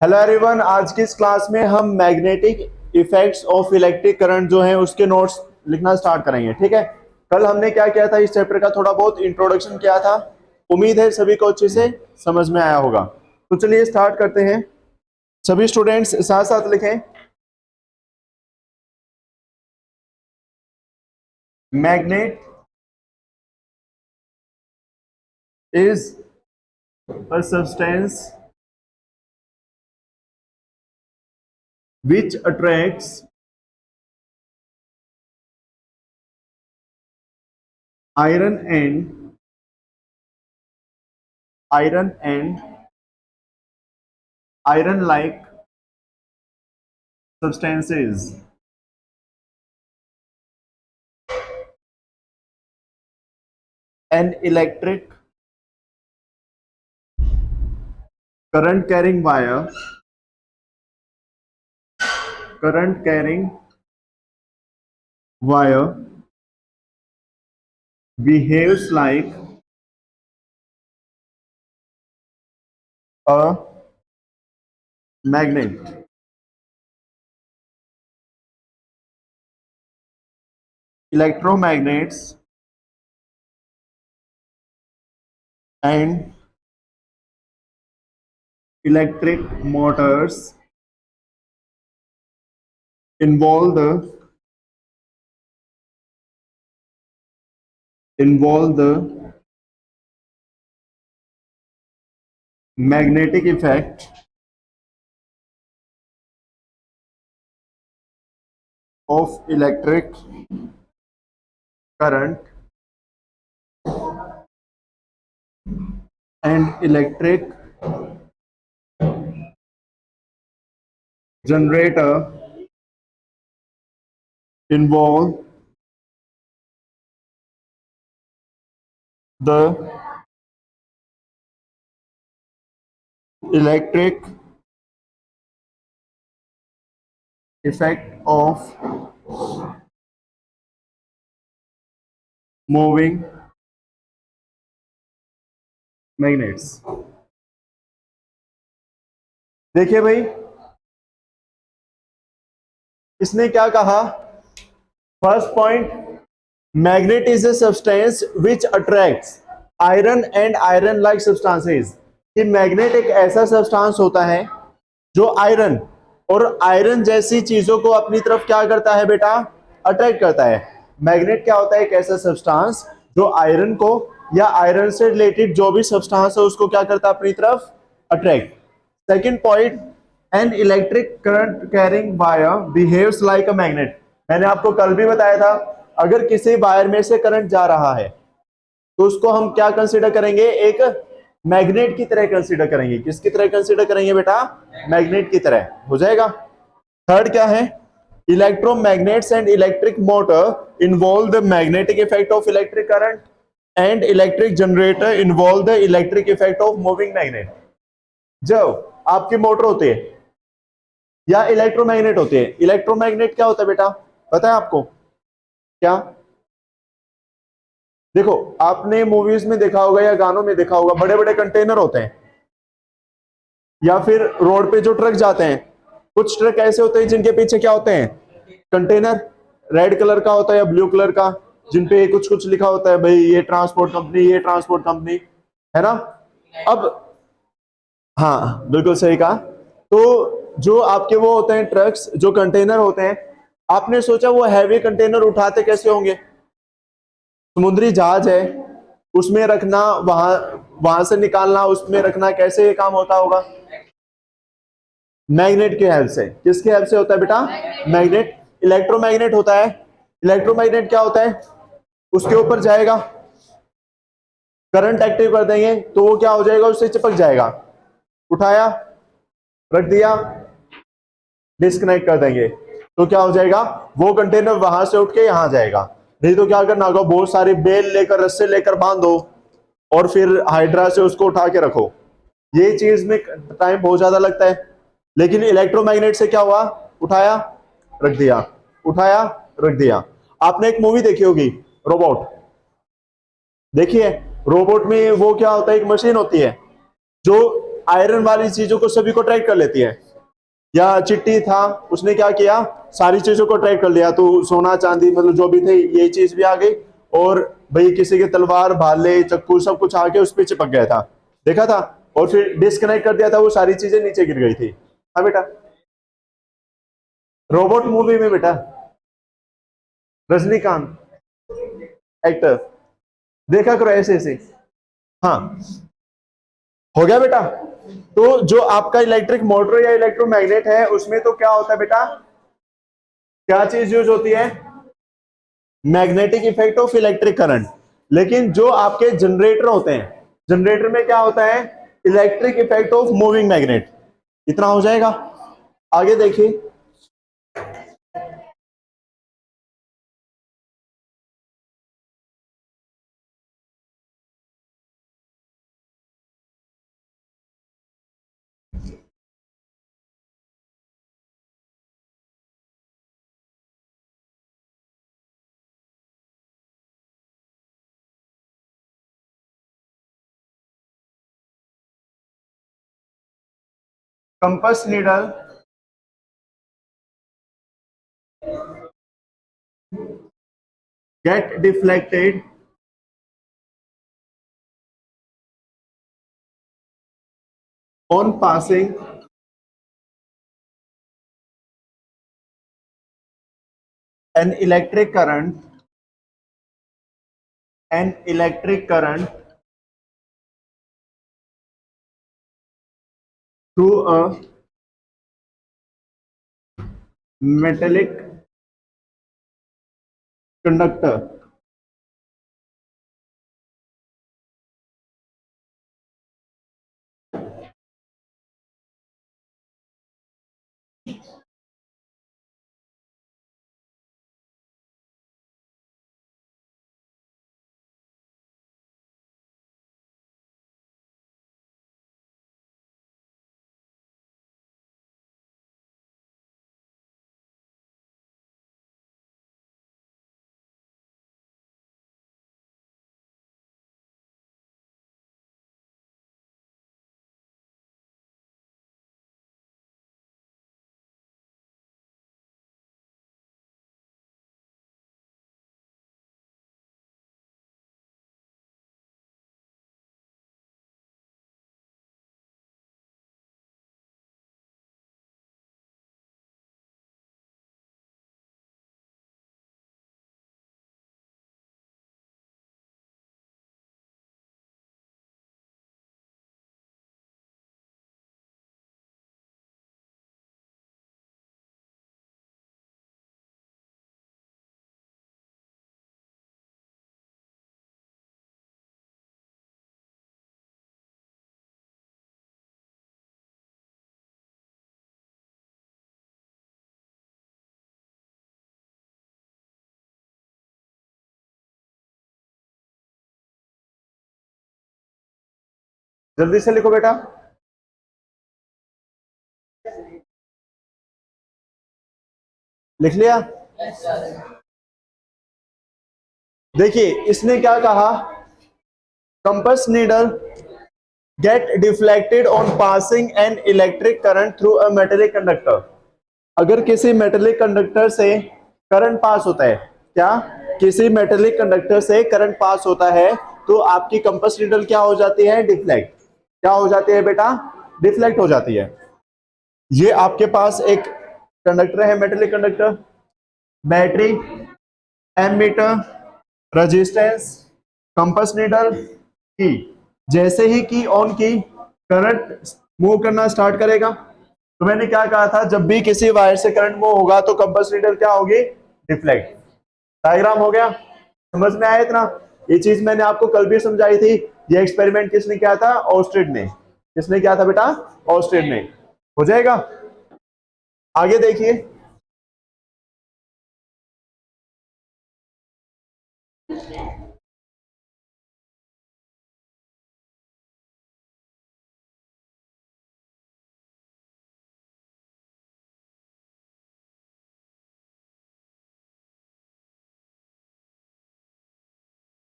Hello everyone, आज की इस क्लास में हम magnetic effects of electric current जो है उसके नोट्स लिखना स्टार्ट करेंगे। ठीक है, कल हमने क्या किया था, इस चैप्टर का थोड़ा बहुत इंट्रोडक्शन किया था। उम्मीद है सभी को अच्छे से समझ में आया होगा। तो चलिए स्टार्ट करते हैं। सभी स्टूडेंट्स साथ साथ लिखें, magnet is a substance which attracts iron and iron like substances. An electric current carrying wire behaves like a magnet. Electromagnets and electric motors involve the magnetic effect of electric current and electric generator involve the electric effect of moving magnets. देखिए भाई, इसने क्या कहा? First point, magnet is a substance which attracts iron and iron like substances. कि magnet एक ऐसा substance होता है जो आयरन और आयरन जैसी चीजों को अपनी तरफ क्या करता है बेटा? अट्रैक्ट करता है। मैग्नेट क्या होता है? एक ऐसा सब्सटेंस जो आयरन को या आयरन से रिलेटेड जो भी सब्सटेंस है उसको क्या करता है? अपनी तरफ attract. Second point, N electric current carrying wire behaves like a magnet. मैंने आपको कल भी बताया था, अगर किसी वायर में से करंट जा रहा है तो उसको हम क्या कंसीडर करेंगे? एक मैग्नेट की तरह कंसीडर करेंगे। किसकी तरह कंसीडर करेंगे बेटा? मैग्नेट की तरह। हो जाएगा। थर्ड क्या है? Electromagnets and electric motor involve the magnetic effect of electric current and electric generator involve the electric effect of moving magnet. जब आपकी मोटर होती है या इलेक्ट्रोमैग्नेट होती है, इलेक्ट्रोमैग्नेट क्या होता है बेटा? पता है आपको क्या? देखो, आपने मूवीज में देखा होगा या गानों में देखा होगा, बड़े बड़े कंटेनर होते हैं या फिर रोड पे जो ट्रक जाते हैं, कुछ ट्रक ऐसे होते हैं जिनके पीछे क्या होते हैं? कंटेनर। रेड कलर का होता है या ब्लू कलर का, जिन पे कुछ कुछ लिखा होता है, भाई ये ट्रांसपोर्ट कंपनी, ये ट्रांसपोर्ट कंपनी, है ना? अब हाँ, बिल्कुल सही कहा। तो जो आपके वो होते हैं ट्रक्स, जो कंटेनर होते हैं, आपने सोचा वो हैवी कंटेनर उठाते कैसे होंगे? समुद्री जहाज है, उसमें रखना, वहां से निकालना, उसमें रखना, कैसे ये काम होता होगा? मैग्नेट की हेल्प से। किसकी हेल्प से होता है बेटा? मैग्नेट। इलेक्ट्रोमैग्नेट होता है। इलेक्ट्रोमैग्नेट क्या होता है? उसके ऊपर जाएगा, करंट एक्टिव कर देंगे तो वो क्या हो जाएगा? उससे चिपक जाएगा। उठाया, रख दिया, डिस्कनेक्ट कर देंगे तो क्या हो जाएगा? वो कंटेनर वहां से उठ के यहां जाएगा। नहीं तो क्या करना होगा? बहुत सारी बेल लेकर, रस्से लेकर बांधो और फिर हाइड्रा से उसको उठा के रखो। ये चीज में टाइम बहुत ज्यादा लगता है। लेकिन इलेक्ट्रोमैग्नेट से क्या हुआ? उठाया, रख दिया, उठाया, रख दिया। आपने एक मूवी देखी होगी, रोबोट। देखिए, रोबोट में वो क्या होता है? एक मशीन होती है जो आयरन वाली चीजों को सभी को अट्रैक्ट कर लेती है। या चिट्टी था, उसने क्या किया, सारी चीजों को अट्रैक्ट कर लिया, तो सोना चांदी मतलब जो भी थे ये चीज भी आ गई, और भाई किसी के तलवार भाले चक्कू सब कुछ आके उस पर चिपक गया था, देखा था, और फिर डिस्कनेक्ट कर दिया था, वो सारी चीजें नीचे गिर गई थी। हाँ बेटा, रोबोट मूवी में बेटा रजनीकांत एक्टर, देखा करो ऐसे ऐसे। हाँ, हो गया बेटा। तो जो आपका इलेक्ट्रिक मोटर या इलेक्ट्रोमैग्नेट है उसमें तो क्या होता है बेटा, क्या चीज यूज होती है, magnetic effect of electric current. लेकिन जो आपके जनरेटर होते हैं, जनरेटर में क्या होता है, electric effect of moving magnet. इतना हो जाएगा। आगे देखिए, compass needle get deflected on passing an electric current through a metallic conductor. जल्दी से लिखो बेटा। लिख लिया। देखिए इसने क्या कहा, compass needle get deflected on passing an electric current through a metallic conductor. अगर किसी मेटेलिक कंडक्टर से करंट पास होता है, क्या, किसी मेटेलिक कंडक्टर से करंट पास होता है, तो आपकी कंपास नीडल क्या हो जाती है, डिफ्लेक्ट। क्या हो जाती है बेटा, डिफ्लेक्ट हो जाती है। ये आपके पास एक कंडक्टर है, metallic conductor, battery, ammeter, resistance, compass needle, की। जैसे ही की ऑन की, करंट मूव करना स्टार्ट करेगा। तो मैंने क्या कहा था, जब भी किसी वायर से करंट मूव होगा तो कंपास नीडल क्या होगी, डिफ्लेक्ट। डायग्राम हो गया, समझ में आया इतना। ये चीज मैंने आपको कल भी समझाई थी। ये एक्सपेरिमेंट किसने किया था, ऑस्ट्रिड ने। किसने किया था बेटा, ऑस्ट्रिड ने। हो जाएगा। आगे देखिए,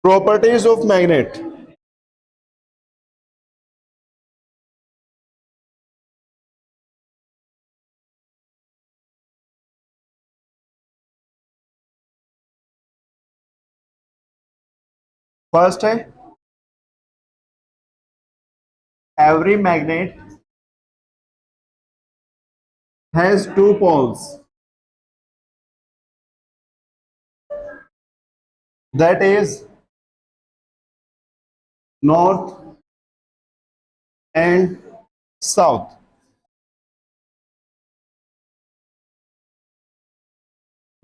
प्रॉपर्टीज ऑफ मैग्नेट। फर्स्ट है every magnet has two poles, that is north and south.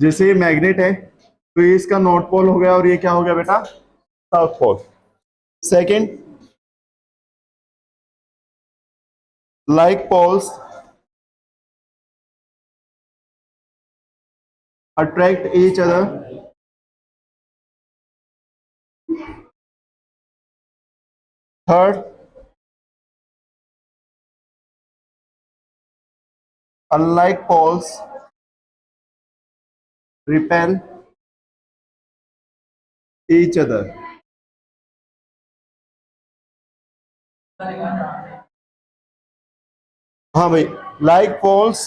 जैसे ये मैग्नेट है तो ये इसका नॉर्थ पोल हो गया और ये क्या हो गया बेटा, south pole. Second, like poles attract each other, third, unlike poles repel each other। हाँ भाई, like poles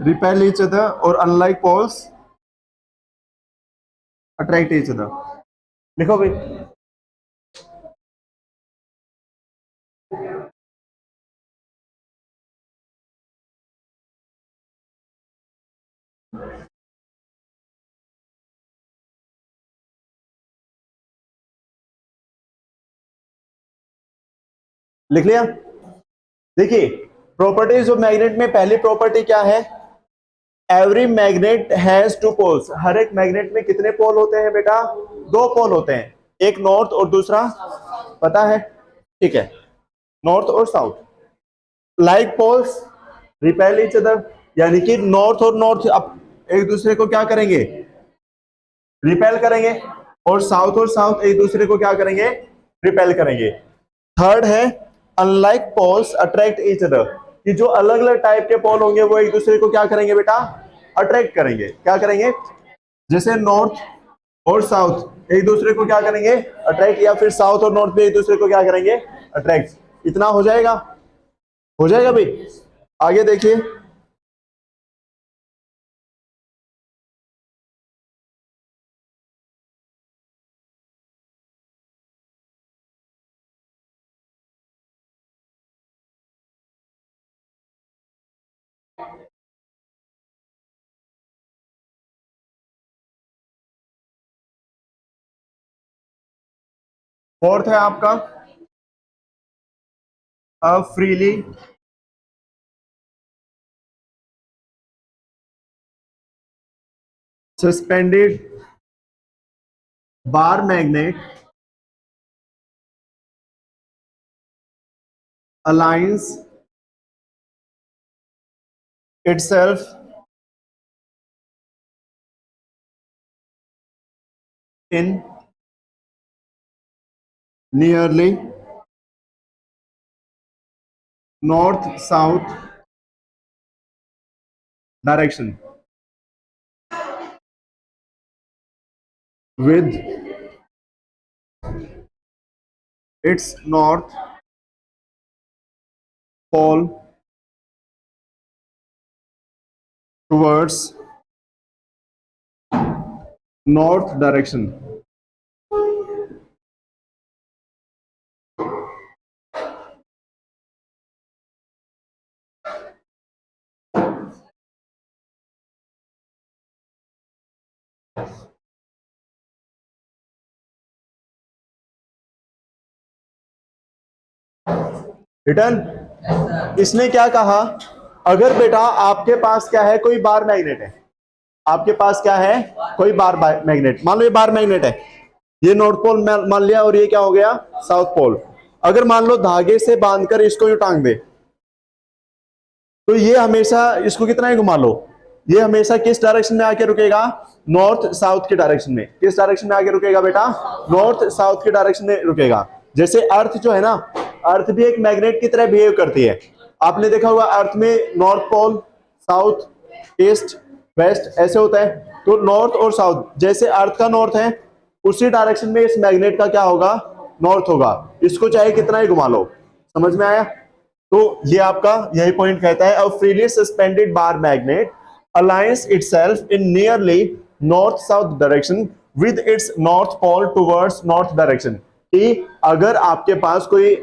repel each other और unlike poles attract each other। लिखो भाई। लिख लिया। देखिए प्रॉपर्टीज ऑफ मैग्नेट में पहली प्रॉपर्टी क्या है, every magnet has two poles. हर एक मैग्नेट में कितने पोल होते हैं बेटा, दो पोल होते हैं, एक नॉर्थ और दूसरा पता है, ठीक है, नॉर्थ और south. Like poles repel each other, यानी कि नॉर्थ और नॉर्थ अब एक दूसरे को क्या करेंगे, रिपेल करेंगे, और साउथ एक दूसरे को क्या करेंगे, रिपेल करेंगे। थर्ड है unlike poles attract each other, कि जो अलग अलग टाइप के पोल होंगे वो एक दूसरे को क्या करेंगे बेटा, अट्रैक्ट करेंगे। क्या करेंगे, जैसे नॉर्थ और साउथ एक दूसरे को क्या करेंगे, अट्रैक्ट, या फिर साउथ और नॉर्थ में एक दूसरे को क्या करेंगे, अट्रैक्ट। इतना हो जाएगा, हो जाएगा भाई। आगे देखिए, फोर्थ है आपका freely suspended bar magnet aligns itself in nearly north south direction with its north pole towards north direction। Return, इसने क्या कहा, अगर बेटा आपके पास क्या है, कोई बार मैग्नेट है, आपके पास क्या है, कोई बार मैग्नेट, मान लो ये बार मैग्नेट है, ये नॉर्थ पोल मान लिया और ये क्या हो गया, साउथ पोल। अगर मान लो धागे से बांधकर इसको यूं टांग दे, तो ये हमेशा इसको कितना ही घुमा लो, ये हमेशा किस डायरेक्शन में आके रुकेगा, नॉर्थ साउथ के डायरेक्शन में। किस डायरेक्शन में आके रुकेगा बेटा, नॉर्थ साउथ के डायरेक्शन में रुकेगा। जैसे अर्थ जो है ना, अर्थ भी एक मैग्नेट की तरह बिहेव करती है। आपने देखा होगा अर्थ में north pole, south, east, west ऐसे होता है। तो नॉर्थ और साउथ, जैसे अर्थ का नॉर्थ है उसी डायरेक्शन में इस मैग्नेट का क्या होगा, नॉर्थ होगा। इसको चाहे कितना ही घुमा लो। समझ में आया? तो ये आपका यही पॉइंट कहता है, a freely suspended bar magnet aligns itself in nearly north south direction with its north pole towards north direction, कि अगर आपके पास कोई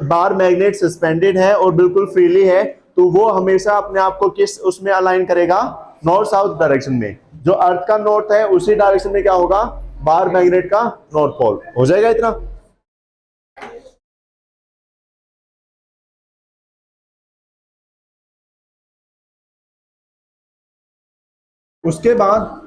बार मैग्नेट सस्पेंडेड है और बिल्कुल फ्रीली है तो वो हमेशा अपने आप को किस उसमें अलाइन करेगा, नॉर्थ साउथ डायरेक्शन में। जो अर्थ का नॉर्थ है उसी डायरेक्शन में क्या होगा, बार मैग्नेट का नॉर्थ पोल। हो जाएगा इतना। उसके बाद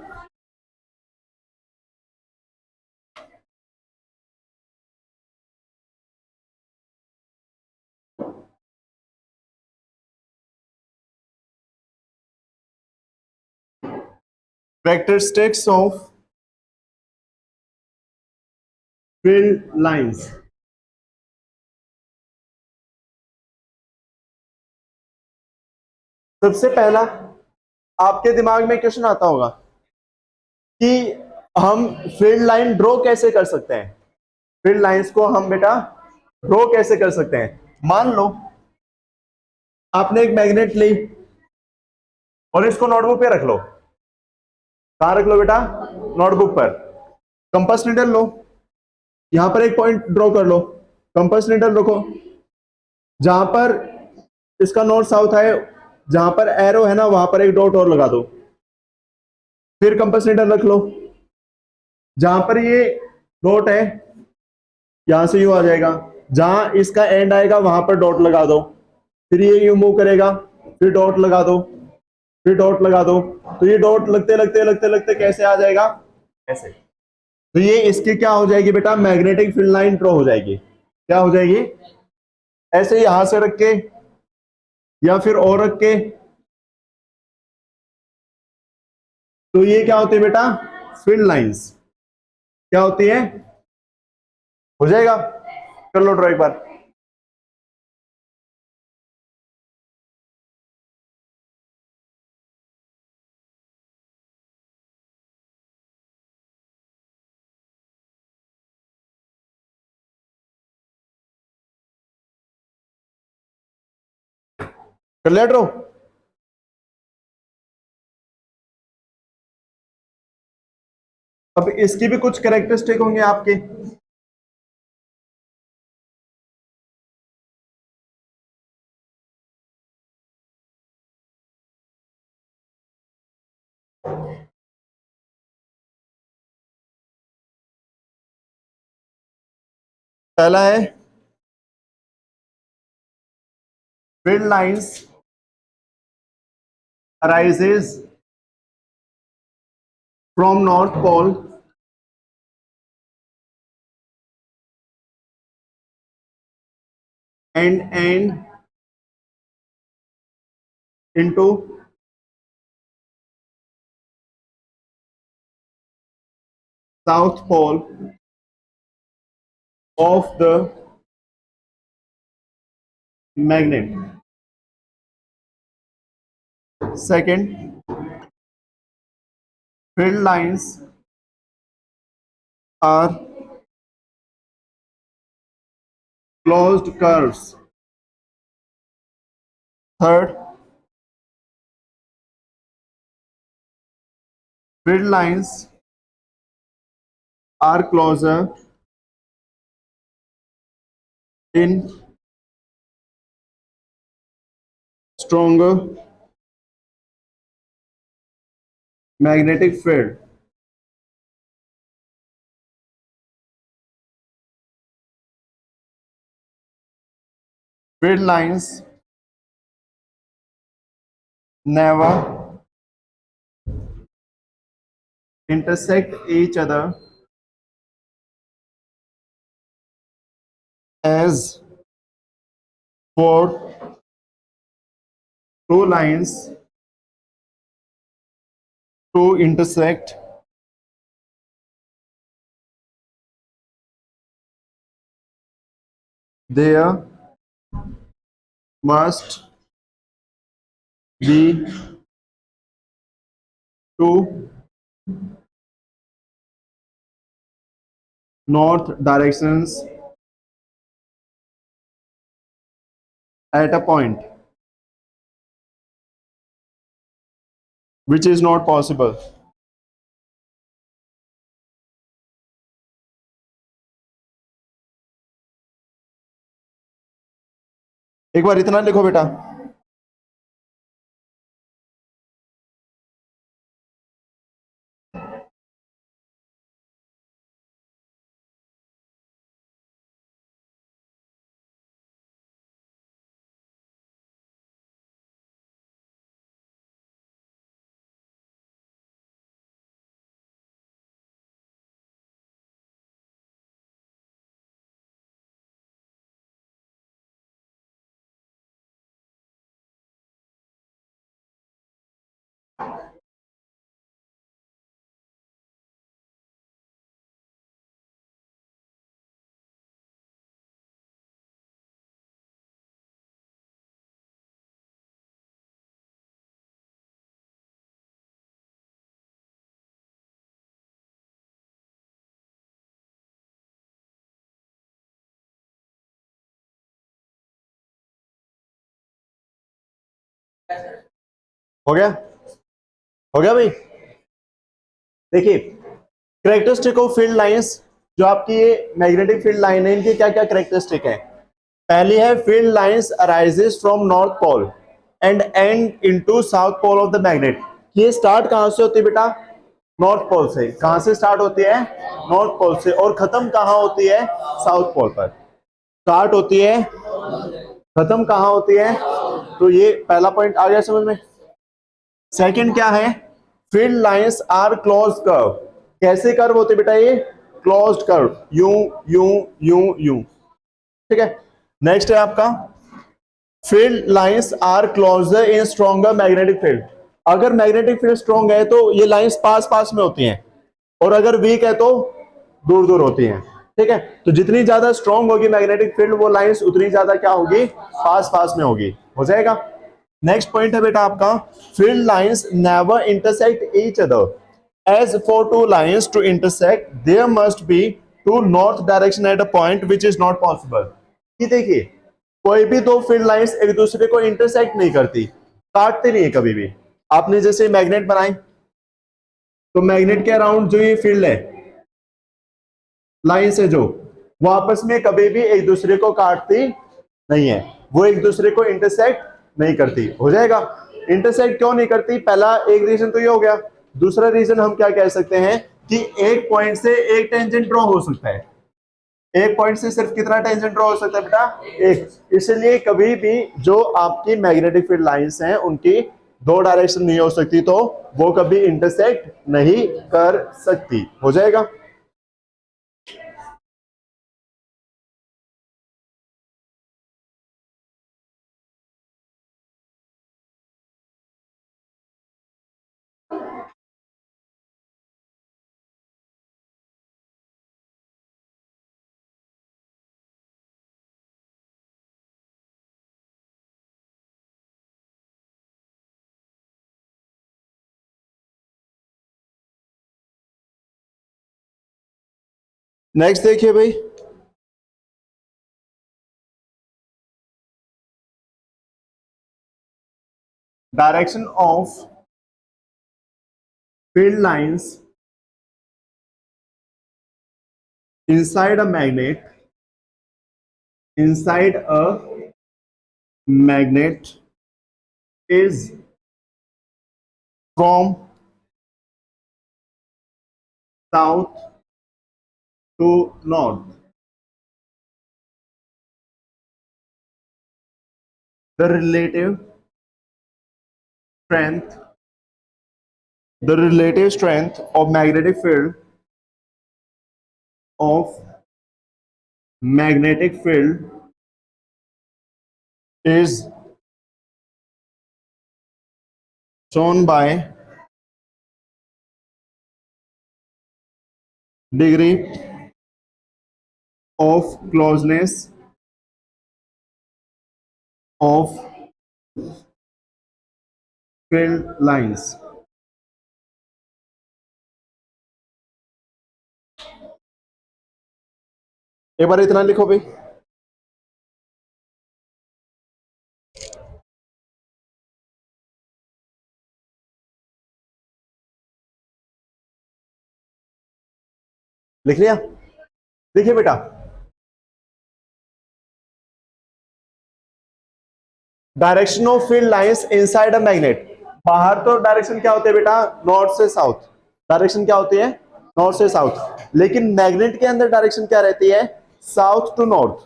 characteristics of field lines। सबसे पहला आपके दिमाग में क्वेश्चन आता होगा कि हम फील्ड लाइन ड्रॉ कैसे कर सकते हैं, फील्ड लाइंस को हम बेटा ड्रॉ कैसे कर सकते हैं। मान लो आपने एक मैग्नेट ली और इसको नोटबुक पे रख लो। कहां रख लो बेटा, नोटबुक पर। कंपास नीडल लो, यहां पर एक पॉइंट ड्रॉ कर लो, कंपास नीडल रखो, जहां पर इसका नॉर्थ साउथ है, जहां पर एरो है ना वहां पर एक डॉट और लगा दो। फिर कंपास नीडल रख लो, जहां पर ये डॉट है यहां से यू आ जाएगा, जहां इसका एंड आएगा वहां पर डॉट लगा दो। फिर ये यू मूव करेगा, फिर डॉट लगा दो, फिर डॉट लगा दो। तो ये डॉट लगते लगते लगते लगते कैसे आ जाएगा, ऐसे। तो ये इसकी क्या हो जाएगी बेटा, मैग्नेटिक फील्ड लाइन ड्रॉ हो जाएगी। क्या हो जाएगी, ऐसे यहां से रख के या फिर और रख के। तो ये क्या होती है बेटा, फील्ड लाइंस क्या होती है। हो जाएगा, कर लो ड्रॉ एक बार। कर लिया ड्रॉ। अब इसकी भी कुछ कैरेक्टरिस्टिक होंगे आपके। पहला है field lines arises from north pole and end into south pole of the magnet। Second, field lines are closed curves। Third, field lines are closer in stronger magnetic field। Field lines never intersect each other as for two lines to intersect there must be two north directions at a point, which is not possible। एक बार इतना लिखो बेटा। हो गया, हो गया भाई। देखिए, करेक्टरिस्टिक ऑफ फील्ड लाइंस, जो आपकी ये मैग्नेटिक फील्ड लाइन है, इनकी क्या क्या करेक्टरिस्टिक है। पहली है, field lines arises from north pole and and into south pole of the magnet. ये स्टार्ट कहां से होती है बेटा? नॉर्थ पोल से। कहां से स्टार्ट होती है? नॉर्थ पोल से। और खत्म कहां होती है? साउथ पोल पर। स्टार्ट होती है, खत्म कहां होती है? तो ये पहला पॉइंट आ गया समझ में। सेकंड क्या है? Field lines are close curve. कैसे कर्व होते बेटा? ये क्लोज्ड कर्व, यूं यूं यूं यूं। ठीक है। नेक्स्ट है आपका, field lines are closer in stronger magnetic field. अगर मैग्नेटिक फील्ड स्ट्रॉन्ग है तो ये लाइंस पास पास में होती हैं, और अगर वीक है तो दूर दूर होती हैं। ठीक है। तो जितनी ज्यादा स्ट्रॉन्ग होगी मैग्नेटिक फील्ड, वो लाइंस उतनी ज्यादा क्या होगी? पास पास में होगी। हो जाएगा। नेक्स्ट पॉइंट है बेटा आपका, field lines never intersect each other. As for two lines to intersect there must be two north direction at a point which is not possible. ये देखिए, कोई भी दो फील्ड लाइंस एक दूसरे को इंटरसेक्ट नहीं करती, काटती नहीं है कभी भी। आपने जैसे मैग्नेट बनाई, तो मैग्नेट के अराउंड जो ये फील्ड है, लाइंस है जो, वो आपस में कभी भी एक दूसरे को काटती नहीं है, वो एक दूसरे को इंटरसेक्ट नहीं करती। हो जाएगा। इंटरसेक्ट क्यों नहीं करती? पहला एक रीजन तो ये हो गया। दूसरा रीजन हम क्या कह सकते हैं कि एक पॉइंट से एक टेंजेंट ड्रॉ हो सकता है। एक पॉइंट से सिर्फ कितना टेंजेंट ड्रॉ हो सकता है बेटा? एक। इसलिए कभी भी जो आपकी मैग्नेटिक फील्ड लाइंस हैं, उनकी दो डायरेक्शन नहीं हो सकती, तो वो कभी इंटरसेक्ट नहीं कर सकती। हो जाएगा। नेक्स्ट देखिए भाई, direction of field lines inside a magnet, inside a magnet is from south to north. The relative strength, the relative strength of of magnetic field is shown by degree of closeness of field lines. एक बार इतना लिखो भाई। लिख लिया? देखिए बेटा, direction of field lines inside a magnet. बाहर तो डायरेक्शन क्या होती है बेटा, नॉर्थ से साउथ। डायरेक्शन क्या होती है, नॉर्थ से साउथ। लेकिन मैग्नेट के अंदर डायरेक्शन क्या रहती है, साउथ टू नॉर्थ।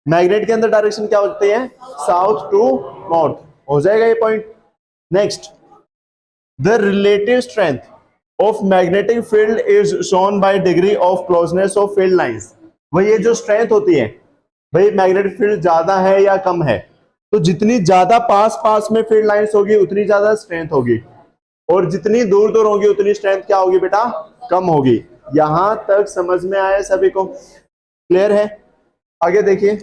मैग्नेट के अंदर डायरेक्शन क्या होती है, साउथ टू नॉर्थ। हो जाएगा ये point. Next, the relative strength of magnetic field is shown by degree of closeness of field lines. वही ये जो स्ट्रेंथ होती है, भाई मैग्नेटिक फील्ड ज्यादा है या कम है, तो जितनी ज्यादा पास पास में फील्ड लाइंस होगी उतनी ज्यादा स्ट्रेंथ होगी, और जितनी दूर दूर होगी उतनी स्ट्रेंथ क्या होगी बेटा, कम होगी। यहां तक समझ में आया सभी को, क्लियर है? आगे देखिए,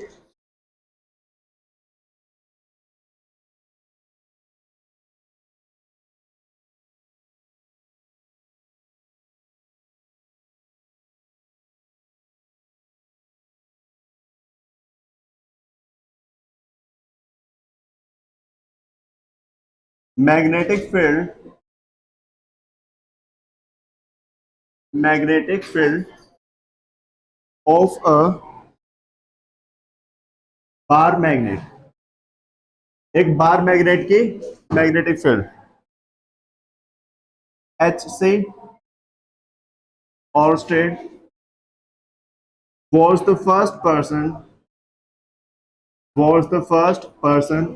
magnetic field, magnetic field of a bar magnet, एक बार मैग्नेट की magnetic field H C Oersted was the first person was the first person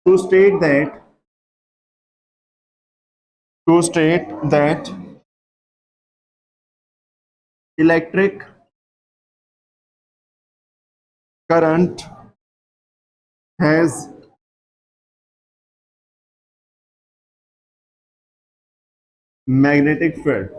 to state that electric current has magnetic field।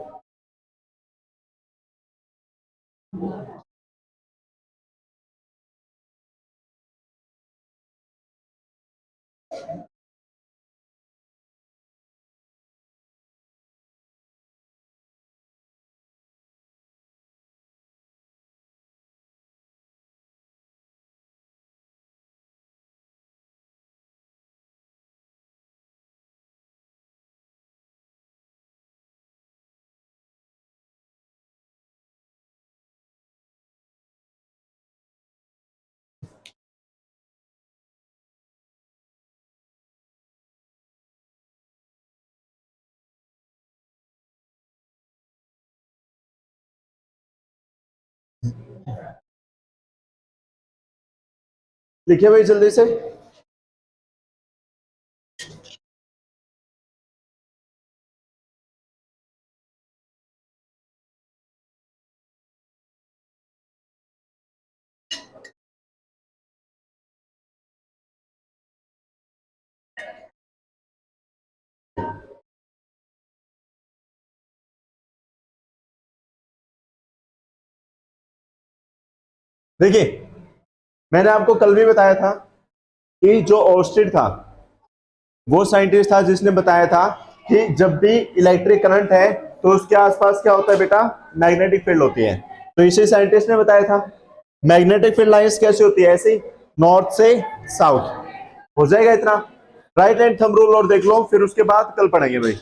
लिखिए भाई जल्दी से। देखिए, मैंने आपको कल भी बताया था कि जो ओर्स्टेड था वो साइंटिस्ट था जिसने बताया था कि जब भी इलेक्ट्रिक करंट है तो उसके आसपास क्या होता है बेटा, मैग्नेटिक फील्ड होती है। तो इसी साइंटिस्ट ने बताया था। मैग्नेटिक फील्ड लाइंस कैसे होती है, ऐसे नॉर्थ से साउथ। हो जाएगा इतना। राइट हैंड थंब रूल और देख लो, फिर उसके बाद कल पढ़ेंगे भाई।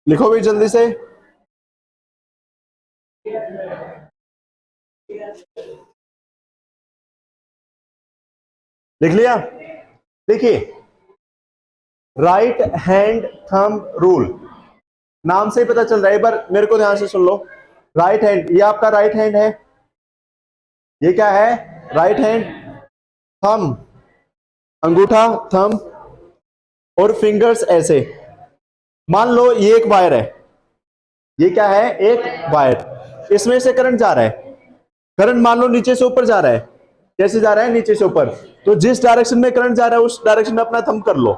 लिखो भी जल्दी से। लिख लिया? देखिए, राइट हैंड थंब रूल नाम से ही पता चल रहा है, एक बार मेरे को ध्यान से सुन लो। राइट हैंड, ये आपका राइट हैंड है, ये क्या है? Right hand. थंब, अंगूठा, थंब और फिंगर्स ऐसे। मान लो ये एक वायर है, ये क्या है? एक वायर। इसमें से करंट जा रहा है, करंट मान लो नीचे से ऊपर जा रहा है। कैसे जा रहा है? नीचे से ऊपर। तो जिस डायरेक्शन में करंट जा रहा है उस डायरेक्शन में अपना थंब कर लो।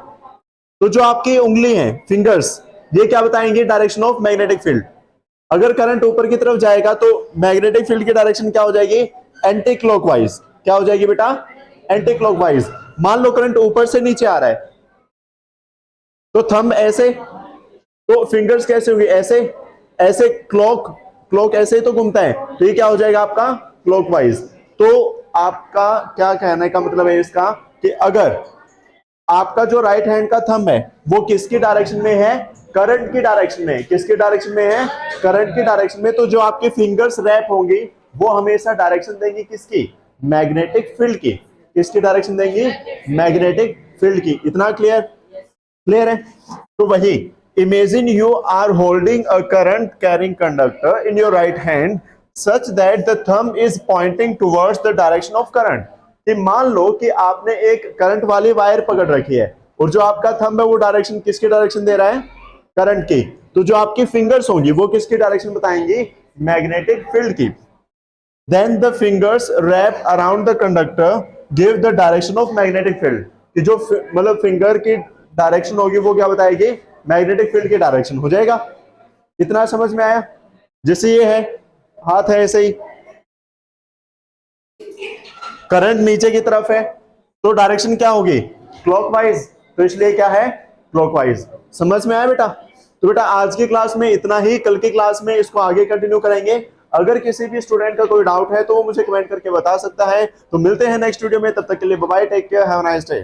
तो जो आपकी उंगली है, फिंगर्स, ये क्या बताएंगे? Direction of magnetic field. अगर करंट ऊपर की तरफ जाएगा तो मैग्नेटिक फील्ड की डायरेक्शन क्या हो जाएगी? Anti clockwise. क्या हो जाएगी बेटा? Anti clockwise. मान लो करंट ऊपर से नीचे आ रहा है तो थंब ऐसे, तो फिंगर्स कैसे होंगे? ऐसे ऐसे। क्लॉक, क्लॉक ऐसे ही तो घूमता है, तो ये क्या हो जाएगा आपका? क्लॉकवाइज। तो आपका क्या कहने का मतलब है इसका कि अगर आपका जो राइट हैंड का थंब है वो किसकी डायरेक्शन में है? करंट की डायरेक्शन में। किसकी डायरेक्शन में है? करंट की डायरेक्शन में। तो जो आपके फिंगर्स रैप होंगी वो हमेशा डायरेक्शन देंगी किसकी? मैग्नेटिक फील्ड की। किसकी डायरेक्शन देंगी? मैग्नेटिक फील्ड की। इतना क्लियर? क्लियर है? तो वही, imagine you are holding a current carrying conductor in your right hand such that the thumb is pointing towards the direction of current. कि मान लो कि आपने एक करंट वाली वायर पकड़ रखी है और जो आपका थंब है वो डायरेक्शन किसकी डायरेक्शन दे रहा है? करंट की। तो जो आपकी फिंगर्स होंगी वो किसकी डायरेक्शन बताएंगी? मैग्नेटिक फील्ड की। Then the fingers wrap around the conductor give the direction of magnetic field। कि जो मतलब फिंगर की डायरेक्शन होगी वो क्या बताएगी? मैग्नेटिक फील्ड की डायरेक्शन हो जाएगा। इतना समझ में आया? जैसे ये है, हाथ है ऐसे ही, करंट नीचे की तरफ है तो डायरेक्शन क्या होगी? क्लॉकवाइज। तो इसलिए क्या है? क्लॉकवाइज। समझ में आया बेटा? तो बेटा आज की क्लास में इतना ही, कल की क्लास में इसको आगे कंटिन्यू करेंगे। अगर किसी भी स्टूडेंट का कोई डाउट है तो वो मुझे कमेंट करके बता सकता है। तो मिलते हैं नेक्स्ट वीडियो में, तब तक के लिए bye bye, take care, have a nice day.